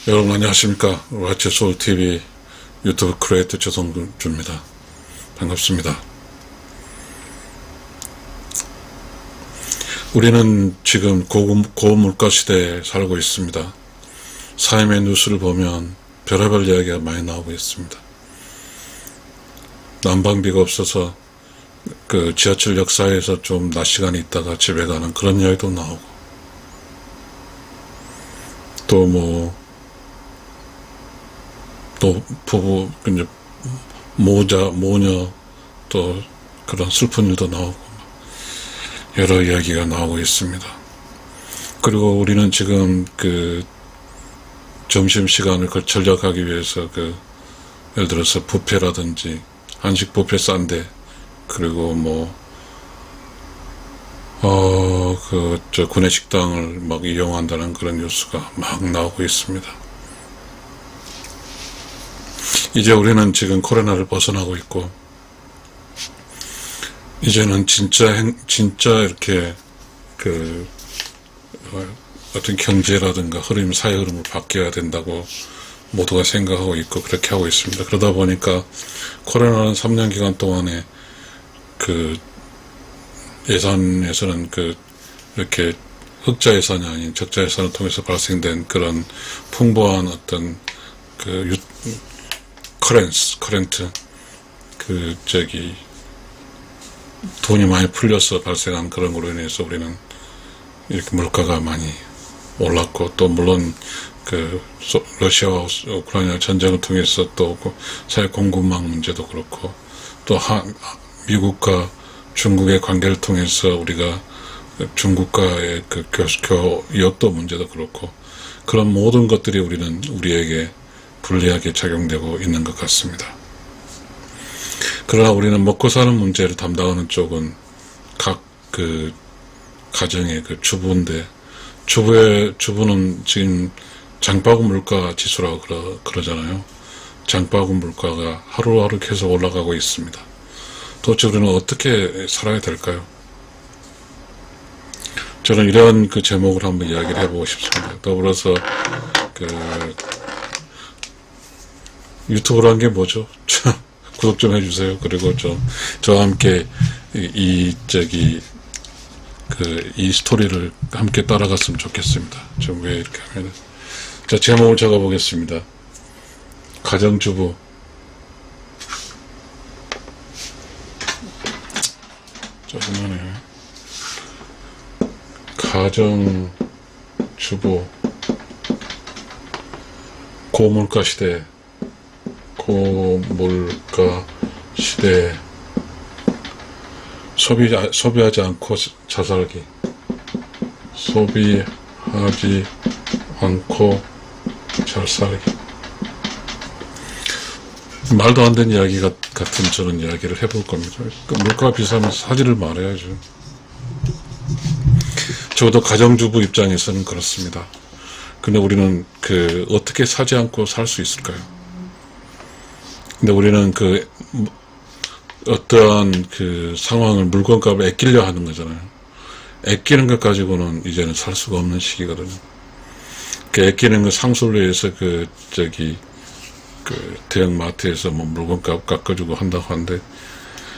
여러분 안녕하십니까. 와치 소울TV 유튜브 크리에이터 조성주입니다. 반갑습니다. 우리는 지금 고물가 시대에 살고 있습니다. 삶의 뉴스를 보면 별의별 이야기가 많이 나오고 있습니다. 난방비가 없어서 그 지하철 역사에서 좀 낮 시간이 있다가 집에 가는 그런 이야기도 나오고, 또 부부, 이제 모녀, 또 그런 슬픈 일도 나오고, 여러 이야기가 나오고 있습니다. 그리고 우리는 지금 그 점심시간을 전략하기 위해서 예를 들어서 뷔페라든지, 한식 뷔페 싼데, 그리고 구내식당을 막 이용한다는 그런 뉴스가 막 나오고 있습니다. 이제 우리는 지금 코로나를 벗어나고 있고, 이제는 진짜 이렇게 어떤 경제라든가 흐름, 사회 흐름을 바뀌어야 된다고 모두가 생각하고 있고 그렇게 하고 있습니다. 그러다 보니까 코로나는 3년 기간 동안에 예산에서는 이렇게 흑자 예산이 아닌 적자 예산을 통해서 발생된 그런 풍부한 어떤 커런트, 돈이 많이 풀려서 발생한 그런 거로 인해서 우리는 이렇게 물가가 많이 올랐고, 또 물론 러시아와 우크라이나 전쟁을 통해서 또 사회 공급망 문제도 그렇고, 또 미국과 중국의 관계를 통해서 우리가 중국과의 교역도 문제도 그렇고, 그런 모든 것들이 우리에게 불리하게 작용되고 있는 것 같습니다. 그러나 우리는 먹고 사는 문제를 담당하는 쪽은 각 가정의 주부인데, 주부는 지금 장바구 물가 지수라고 그러잖아요. 장바구 물가가 하루하루 계속 올라가고 있습니다. 도대체 우리는 어떻게 살아야 될까요? 저는 이런 제목을 한번 이야기를 해보고 싶습니다. 더불어서 유튜브로 한 게 뭐죠? 구독 좀 해주세요. 그리고 저와 함께 이 스토리를 함께 따라갔으면 좋겠습니다. 좀 왜 이렇게 하면. 자, 제목을 적어보겠습니다. 가정주부. 짜증나네. 가정주부. 고물가 시대. 고물가 시대에 소비하지 않고 잘 살기. 소비하지 않고 잘 살기. 말도 안 되는 이야기 같은 저런 이야기를 해볼 겁니다. 물가가 비싸면 사지를 말아야죠. 적어도 가정주부 입장에서는 그렇습니다. 근데 우리는 어떻게 사지 않고 살 수 있을까요? 근데 우리는 어떠한 상황을, 물건값을 아끼려 하는 거잖아요. 아끼는 것 가지고는 이제는 살 수가 없는 시기거든요. 아끼는 거 상술로 해서 대형 마트에서 물건값 깎아주고 한다고 하는데,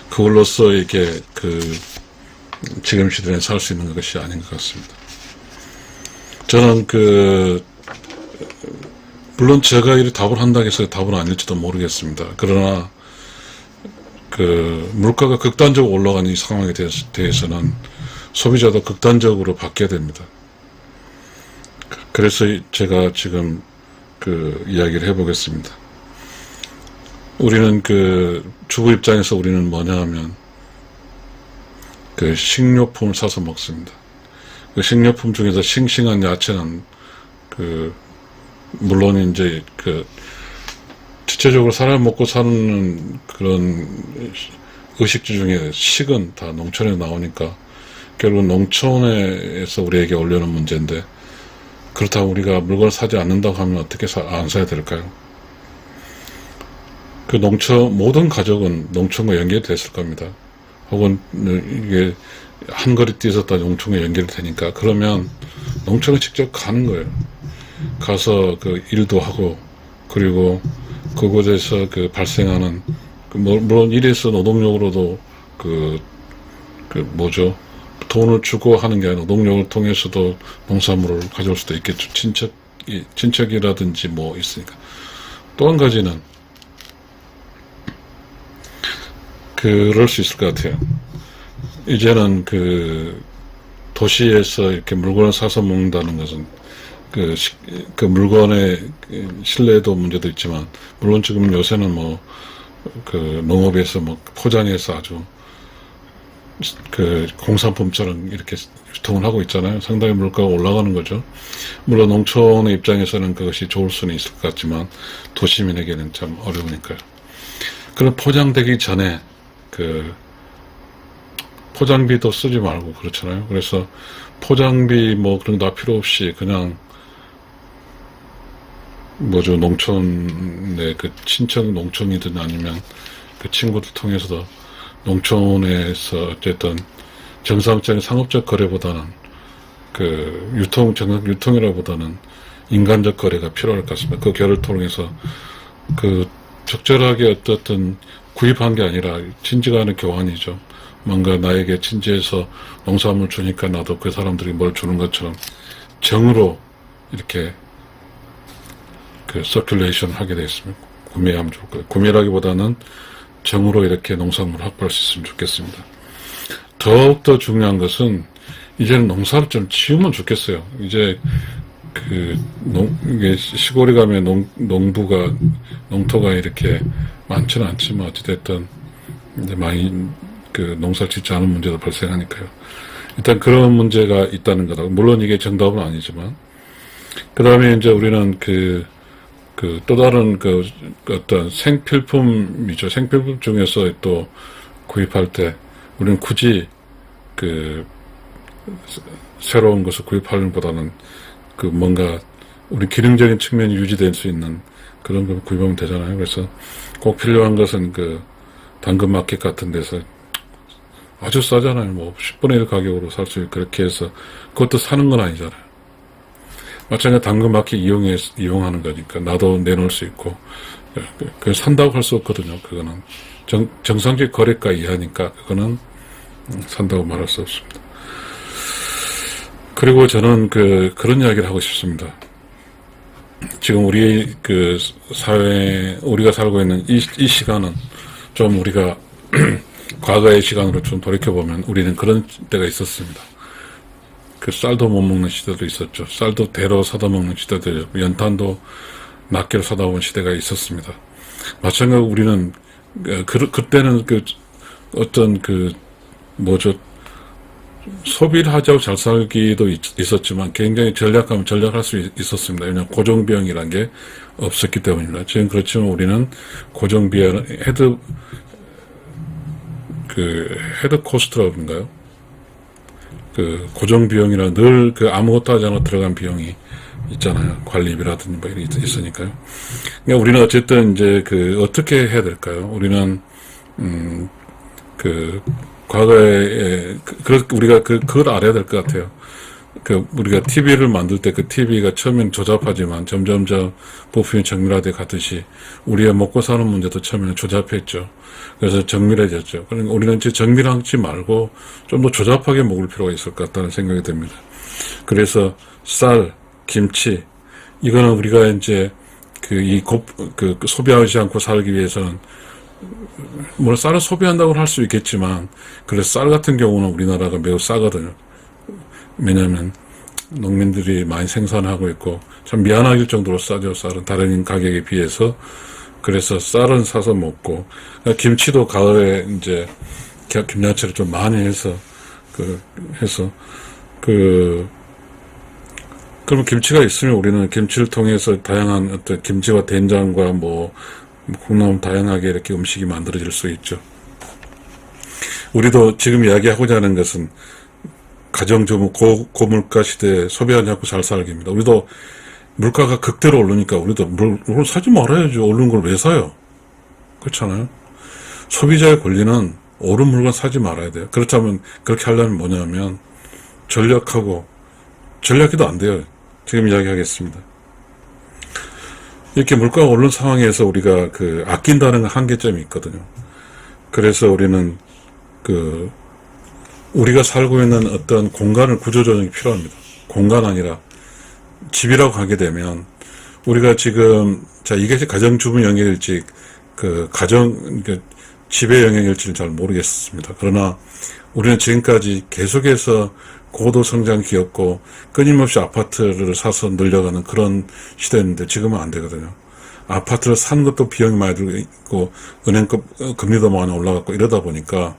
그걸로써 이렇게 지금 시대에 살 수 있는 것이 아닌 것 같습니다. 저는 물론 제가 이 답을 한다고 해서 답은 아닐지도 모르겠습니다. 그러나 물가가 극단적으로 올라가는 이 상황에 대해서는 소비자도 극단적으로 바뀌어야 됩니다. 그래서 제가 지금 이야기를 해보겠습니다. 우리는 주부 입장에서 우리는 뭐냐 하면 식료품을 사서 먹습니다. 식료품 중에서 싱싱한 야채는 물론 이제 대체적으로 사람 먹고 사는 그런 의식주 중에 식은 다 농촌에 나오니까 결국 농촌에서 우리에게 올려놓은 문제인데, 그렇다고 우리가 물건을 사지 않는다고 하면 어떻게 안 사야 될까요? 모든 가족은 농촌과 연결이 됐을 겁니다. 혹은 이게 한 거리 뛰어서 다 농촌과 연결이 되니까, 그러면 농촌에 직접 가는 거예요. 가서 그 일도 하고, 그리고 그곳에서 그 발생하는, 물론 일에서 노동력으로도 뭐죠? 돈을 주고 하는 게 아니라 노동력을 통해서도 농산물을 가져올 수도 있겠죠. 친척이라든지 뭐 있으니까. 또 한 가지는, 그럴 수 있을 것 같아요. 이제는 도시에서 이렇게 물건을 사서 먹는다는 것은 그 물건의 신뢰도 문제도 있지만, 물론 지금 요새는 뭐 농업에서 뭐 포장해서 아주 공산품처럼 이렇게 유통을 하고 있잖아요. 상당히 물가가 올라가는 거죠. 물론 농촌의 입장에서는 그것이 좋을 수는 있을 것 같지만 도시민에게는 참 어려우니까요. 그런 포장되기 전에 포장비도 쓰지 말고 그렇잖아요. 그래서 포장비 뭐 그런 거 다 필요 없이 그냥 뭐죠, 농촌의 친척 농촌이든 아니면 그 친구들 통해서도 농촌에서 어쨌든 정상적인 상업적 거래보다는 정상 유통이라보다는 인간적 거래가 필요할 것 같습니다. 그 결을 통해서 적절하게 어떻든 구입한 게 아니라 친지간의 교환이죠. 뭔가 나에게 친지에서 농산물 주니까 나도 그 사람들이 뭘 주는 것처럼 정으로 이렇게 서큘레이션 하게 되어 있습니다. 구매하면 좋을 거예요. 구매라기보다는 정으로 이렇게 농산물을 확보할 수 있으면 좋겠습니다. 더욱더 중요한 것은 이제는 농사를 좀 지으면 좋겠어요. 이제 이게 시골에 가면 농토가 이렇게 많지는 않지만 어찌됐든 이제 많이 농사를 짓지 않은 문제도 발생하니까요. 일단 그런 문제가 있다는 거다. 물론 이게 정답은 아니지만, 그 다음에 이제 우리는 또 다른 어떤 생필품이죠. 생필품 중에서 또 구입할 때 우리는 굳이 새로운 것을 구입하는 것보다는 뭔가 우리 기능적인 측면이 유지될 수 있는 그런 걸 구입하면 되잖아요. 그래서 꼭 필요한 것은 당근마켓 같은 데서 아주 싸잖아요. 뭐 10분의 1 가격으로 살 수 있고, 그렇게 해서 그것도 사는 건 아니잖아요. 마찬가지로 당근마켓 이용하는 거니까 나도 내놓을 수 있고, 산다고 할 수 없거든요. 그거는 정상적 거래가 이하니까 그거는 산다고 말할 수 없습니다. 그리고 저는 그런 이야기를 하고 싶습니다. 지금 우리 우리가 살고 있는 이 시간은 좀 우리가 과거의 시간으로 좀 돌이켜보면 우리는 그런 때가 있었습니다. 쌀도 못 먹는 시대도 있었죠. 쌀도 대로 사다 먹는 시대도 있었고, 연탄도 낱개로 사다 먹는 시대가 있었습니다. 마찬가지로 우리는 그때는 어떤 뭐죠, 소비를 하자고 잘 살기도 있었지만 굉장히 전략하면 전략할 수 있었습니다. 왜냐하면 고정비용이라는 게 없었기 때문입니다. 지금 그렇지만 우리는 고정비용, 헤드 코스트라고 그런가요? 고정비용이라 늘 아무것도 하지 않아 들어간 비용이 있잖아요. 관리비라든지 뭐 이런 게 있으니까요. 그러니까 우리는 어쨌든 이제 어떻게 해야 될까요? 우리는, 과거에, 우리가 그걸 알아야 될 것 같아요. 우리가 TV를 만들 때 TV가 처음엔 조잡하지만 점점점 부품이 정밀화돼 가듯이 우리가 먹고 사는 문제도 처음에는 조잡했죠. 그래서 정밀해졌죠. 그러니까 우리는 이제 정밀하지 말고 좀 더 조잡하게 먹을 필요가 있을 것 같다는 생각이 듭니다. 그래서 쌀, 김치, 이거는 우리가 이제 소비하지 않고 살기 위해서는, 물론 쌀을 소비한다고 할 수 있겠지만, 그래서 쌀 같은 경우는 우리나라가 매우 싸거든요. 왜냐하면 농민들이 많이 생산하고 있고, 참 미안할 정도로 싸죠. 쌀은 다른 가격에 비해서. 그래서 쌀은 사서 먹고, 김치도 가을에 이제 김야채를 좀 많이 해서 그러면 김치가 있으면 우리는 김치를 통해서 다양한 어떤 김치와 된장과 콩나물 다양하게 이렇게 음식이 만들어질 수 있죠. 우리도 지금 이야기하고자 하는 것은 가정주부 고물가 시대에 소비하지 않고 잘 살기입니다. 우리도 물가가 극대로 오르니까 우리도 물 사지 말아야죠. 오르는 걸 왜 사요? 그렇잖아요. 소비자의 권리는 오른 물건 사지 말아야 돼요. 그렇다면 그렇게 하려면 뭐냐면 전략도 안 돼요. 지금 이야기하겠습니다. 이렇게 물가가 오른 상황에서 우리가 그 아낀다는 한계점이 있거든요. 그래서 우리는 그 우리가 살고 있는 어떤 공간을 구조조정이 필요합니다. 공간 아니라 집이라고 하게 되면 우리가 지금 자 이게 가정주부 영역일지 그 가정 그 집의 영역일지는 잘 모르겠습니다. 그러나 우리는 지금까지 계속해서 고도 성장 기업고 끊임없이 아파트를 사서 늘려가는 그런 시대였는데 지금은 안 되거든요. 아파트를 사는 것도 비용이 많이 들고 있고 은행 금리도 많이 올라갔고 이러다 보니까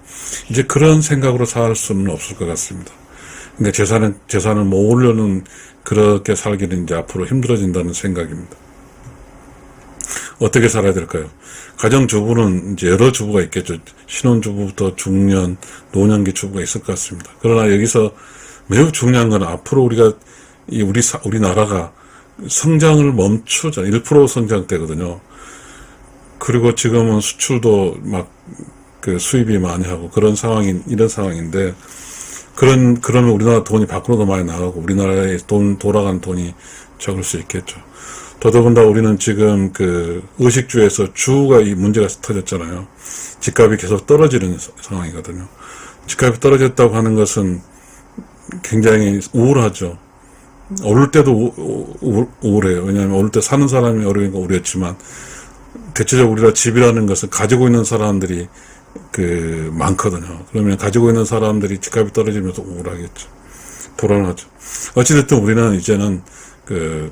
이제 그런 생각으로 살 수는 없을 것 같습니다. 근데 재산을 모으려는 그렇게 살기는 이제 앞으로 힘들어진다는 생각입니다. 어떻게 살아야 될까요? 가정주부는 이제 여러 주부가 있겠죠. 신혼주부부터 중년, 노년기 주부가 있을 것 같습니다. 그러나 여기서 매우 중요한 건 앞으로 우리나라가 성장을 멈추자. 1% 성장대거든요. 그리고 지금은 수출도 막 그 수입이 많이 하고 이런 상황인데, 그러면 우리나라 돈이 밖으로도 많이 나가고 우리나라에 돌아간 돈이 적을 수 있겠죠. 더더군다나 우리는 지금 그 의식주에서 주가 이 문제가 터졌잖아요. 집값이 계속 떨어지는 상황이거든요. 집값이 떨어졌다고 하는 것은 굉장히 우울하죠. 오를 때도 우울해요. 왜냐하면 오를 때 사는 사람이 어려우니까 우울했지만 대체적으로 우리가 집이라는 것은 가지고 있는 사람들이 그 많거든요. 그러면 가지고 있는 사람들이 집값이 떨어지면서 우울하겠죠. 불안하죠. 어찌됐든 우리는 이제는 그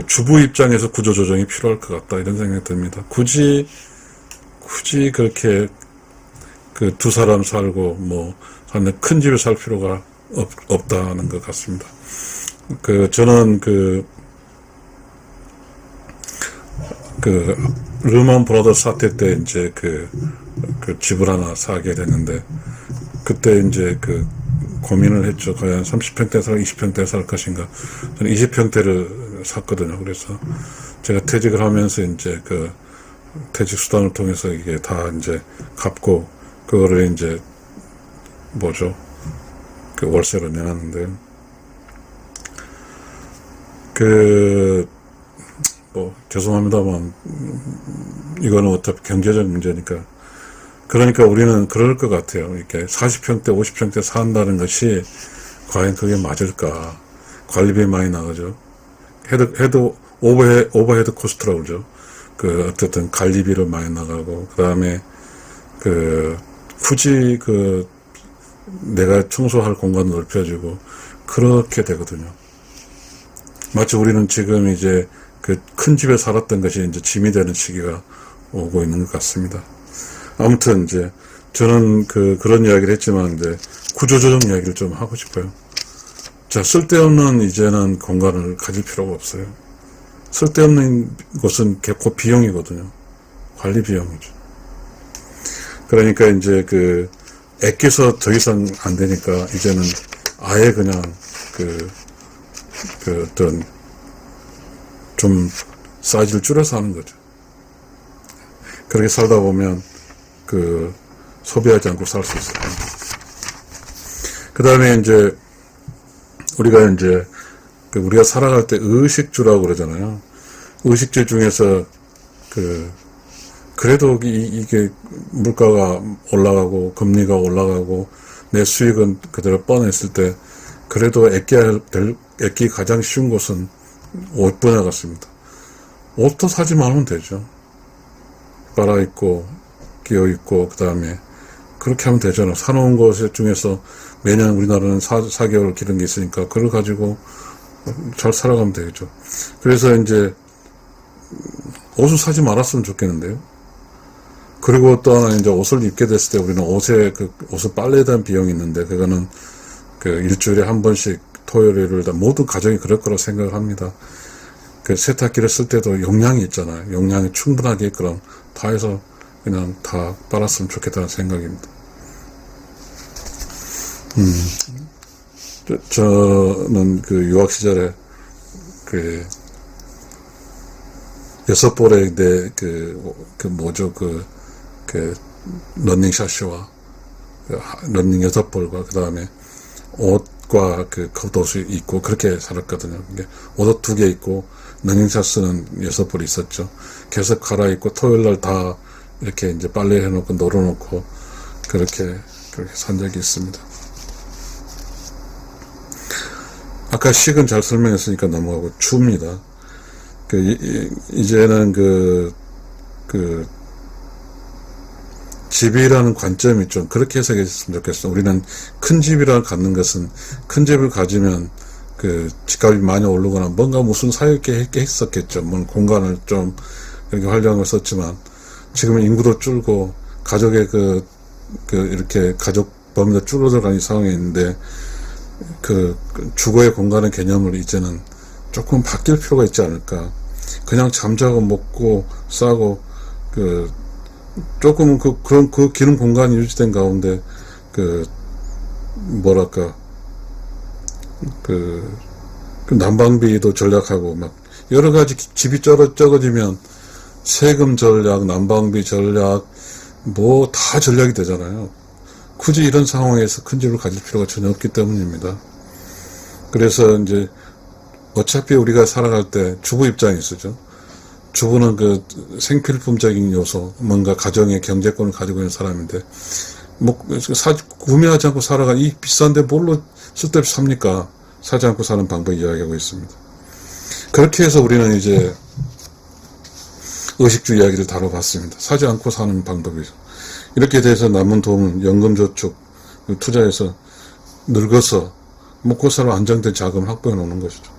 주부 입장에서 구조조정이 필요할 것 같다 이런 생각이 듭니다. 굳이 그렇게 그 두 사람 살고 뭐 큰 집에 살 필요가 없다는 것 같습니다. 저는 르먼 브라더스 사태 때 이제 그 집을 하나 사게 됐는데, 그때 이제 고민을 했죠. 과연 30평대 살, 20평대 살 것인가. 저는 20평대를 샀거든요. 그래서 제가 퇴직을 하면서 이제 퇴직 수단을 통해서 이게 다 이제 갚고, 그거를 이제 월세로 내놨는데, 죄송합니다만, 이거는 어차피 경제적 문제니까. 그러니까 우리는 그럴 것 같아요. 이렇게 40평대, 50평대 산다는 것이 과연 그게 맞을까. 관리비 많이 나가죠. 오버헤드 코스트라고 그러죠. 어쨌든 관리비를 많이 나가고, 그 다음에 굳이 내가 청소할 공간을 넓혀주고, 그렇게 되거든요. 마치 우리는 지금 이제 큰 집에 살았던 것이 이제 짐이 되는 시기가 오고 있는 것 같습니다. 아무튼 이제 저는 그런 이야기를 했지만 이제 구조조정 이야기를 좀 하고 싶어요. 자, 쓸데없는 이제는 공간을 가질 필요가 없어요. 쓸데없는 것은 곧 비용이거든요. 관리 비용이죠. 그러니까 이제 애껴서 더 이상 안 되니까 이제는 아예 그냥 어떤 좀 사이즈를 줄여서 하는 거죠. 그렇게 살다 보면 소비하지 않고 살 수 있어요. 그 다음에 이제 우리가 살아갈 때 의식주라고 그러잖아요. 의식주 중에서 그래도 이게 물가가 올라가고 금리가 올라가고 내 수익은 그대로 뻔했을 때 그래도 애끼 가장 쉬운 곳은 옷 분야 같습니다. 옷도 사지 말면 되죠. 빨아입고 끼워입고 그 다음에 그렇게 하면 되잖아. 사놓은 것 중에서 매년 우리나라는 4개월 기른 게 있으니까 그걸 가지고 잘 살아가면 되겠죠. 그래서 이제 옷을 사지 말았으면 좋겠는데요. 그리고 또 하나 이제 옷을 입게 됐을 때 우리는 옷을 빨래에 대한 비용이 있는데 그거는 일주일에 한 번씩 토요일을 다 모든 가정이 그럴 거라고 생각을 합니다. 세탁기를 쓸 때도 용량이 있잖아요. 용량이 충분하게 그럼 다 해서 그냥 다 빨았으면 좋겠다는 생각입니다. 저는 유학 시절에 6벌의 러닝 러닝 6벌과 그 다음에 옷과 겉옷이 있고 그렇게 살았거든요. 옷옷 2개 있고 러닝샷 쓰는 6벌이 있었죠. 계속 갈아입고 토요일날 다 이렇게 이제 빨래 해놓고 널어놓고 그렇게 산 적이 있습니다. 아까 식은 잘 설명했으니까 넘어가고 추입니다. 이제는 집이라는 관점이 좀 그렇게 해석했으면 좋겠어. 우리는 큰 집이라 갖는 것은 큰 집을 가지면 집값이 많이 오르거나 뭔가 무슨 사유있게 했었겠죠. 뭐 공간을 좀 이렇게 활용을 썼지만 지금은 인구도 줄고 가족의 이렇게 가족 범위도 줄어들어가는 상황에 있는데 주거의 공간의 개념을 이제는 조금 바뀔 필요가 있지 않을까. 그냥 잠자고 먹고 싸고 조금은 그런 기능 공간이 유지된 가운데 난방비도 절약하고 막 여러 가지 집이 적어지면 세금 절약, 난방비 절약 뭐 다 절약이 되잖아요. 굳이 이런 상황에서 큰 집을 가질 필요가 전혀 없기 때문입니다. 그래서 이제 어차피 우리가 살아갈 때 주부 입장이 있었죠. 주부는 생필품적인 요소, 뭔가 가정의 경제권을 가지고 있는 사람인데, 구매하지 않고 살아가, 이 비싼데 뭘로 쓸데없이 삽니까? 사지 않고 사는 방법을 이야기하고 있습니다. 그렇게 해서 우리는 이제 의식주 이야기를 다뤄봤습니다. 사지 않고 사는 방법이죠. 이렇게 돼서 남은 돈은 연금저축, 투자해서 늙어서 먹고 살아 안정된 자금을 확보해 놓는 것이죠.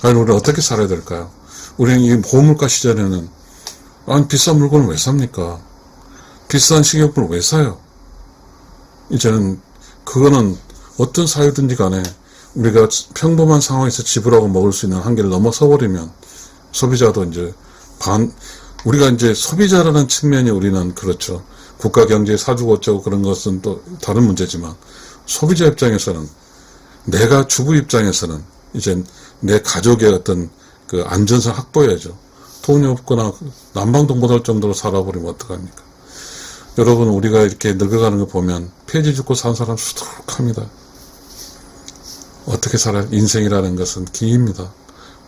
아니, 우리는 어떻게 살아야 될까요? 우리는 이 고물가 시절에는, 비싼 물건을 왜 삽니까? 비싼 식료품을 왜 사요? 이제는, 그거는 어떤 사유든지 간에 우리가 평범한 상황에서 지불하고 먹을 수 있는 한계를 넘어서 버리면, 소비자도 이제 우리가 이제 소비자라는 측면이 우리는 그렇죠. 국가 경제에 사주고 어쩌고 그런 것은 또 다른 문제지만, 소비자 입장에서는, 내가 주부 입장에서는, 이제 내 가족의 어떤 안전성 확보해야죠. 돈이 없거나 난방도 못할 정도로 살아버리면 어떡합니까? 여러분, 우리가 이렇게 늙어가는 거 보면 폐지 죽고 산 사람 수두룩합니다. 어떻게 살아요? 인생이라는 것은 기입니다.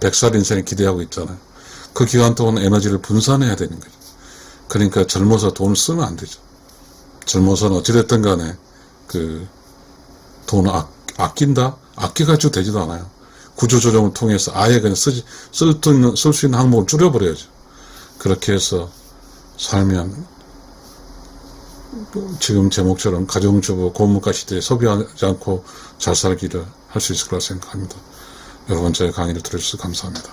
100살 인생을 기대하고 있잖아요. 그 기간 동안 에너지를 분산해야 되는 거죠. 그러니까 젊어서 돈을 쓰면 안 되죠. 젊어서는 어찌됐든 간에 돈을 아낀다? 아껴가지고 되지도 않아요. 구조조정을 통해서 아예 그냥 쓸 수 있는 항목을 줄여버려야죠. 그렇게 해서 살면 지금 제목처럼 가정주부 고물가 시대에 소비하지 않고 잘 살기를 할 수 있을 거라 생각합니다. 여러분, 저의 강의를 들어주셔서 감사합니다.